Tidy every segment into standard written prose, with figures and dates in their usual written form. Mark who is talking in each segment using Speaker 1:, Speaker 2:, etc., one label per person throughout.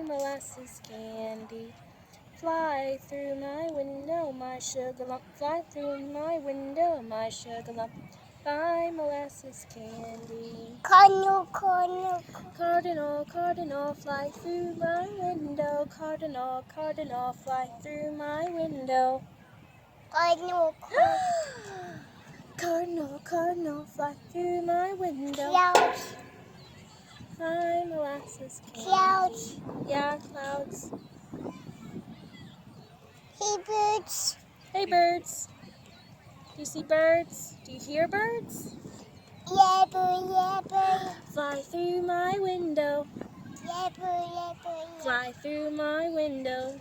Speaker 1: molasses candy. Fly through my window, my sugar lump. Fly through my window, my sugar lump. Buy molasses candy.
Speaker 2: Cardinal, cardinal,
Speaker 1: Cardinal, cardinal, fly through my window. Cardinal, cardinal, fly through my window.
Speaker 2: cardinal,
Speaker 1: Cardinal, cardinal, fly through my window.
Speaker 2: clouds,
Speaker 1: Buy molasses candy.
Speaker 2: clouds,
Speaker 1: Yeah, clouds.
Speaker 2: hey birds,
Speaker 1: Hey, birds. Do you see birds? Do you hear birds?
Speaker 2: yeah bird,
Speaker 1: Fly through my window.
Speaker 2: yeah bird,
Speaker 1: Fly through my window.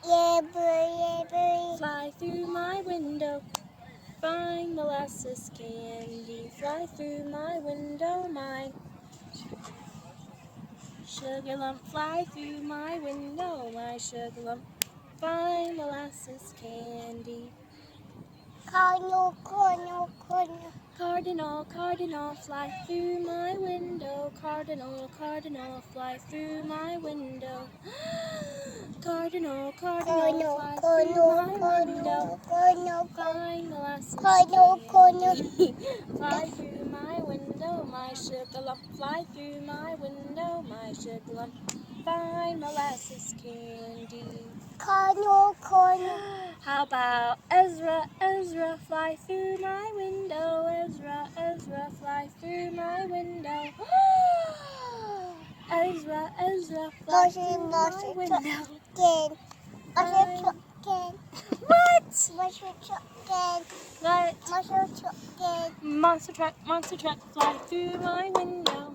Speaker 2: yeah bird,
Speaker 1: Fly through my window. Find molasses candy. Fly through my window, my sugar lump. Fly through my window, my sugar lump. Find molasses candy.
Speaker 2: cardinal, cardinal, cardinal,
Speaker 1: Cardinal, cardinal, fly through my window. Cardinal, cardinal, fly through my window. Cardinal, cardinal, fly through my window.
Speaker 2: cardinal,
Speaker 1: Find molasses
Speaker 2: cardinal,
Speaker 1: candy. Fly through my window, my sugar lump. Fly through my window, my sugar lump. Find molasses candy.
Speaker 2: cardinal, cardinal,
Speaker 1: How about Ezra, Ezra, fly through my window. Ezra, Ezra, fly through my window. Ezra, Ezra, fly through my window. What? What? Monster truck, fly through my window.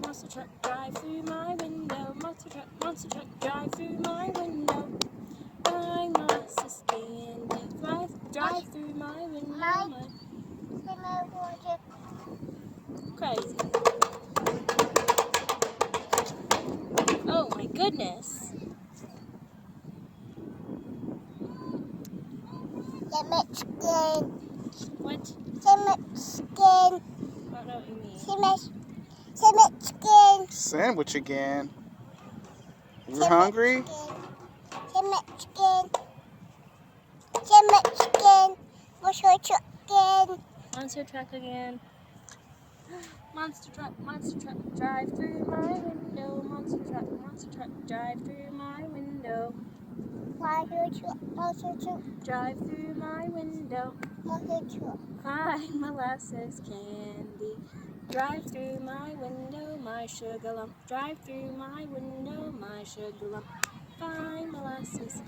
Speaker 1: Monster truck, drive through my window. Monster truck, drive through my window. Buy molasses candy, drive through my window. Crazy. Oh my goodness. What? I don't know what you mean.
Speaker 3: Sandwich again. You hungry?
Speaker 1: Monster truck again. Monster truck, drive through my window. Monster truck, drive through my window. Drive through my window. Find molasses candy. Drive through my window, my sugar lump. Drive through my window, my sugar lump. Find molasses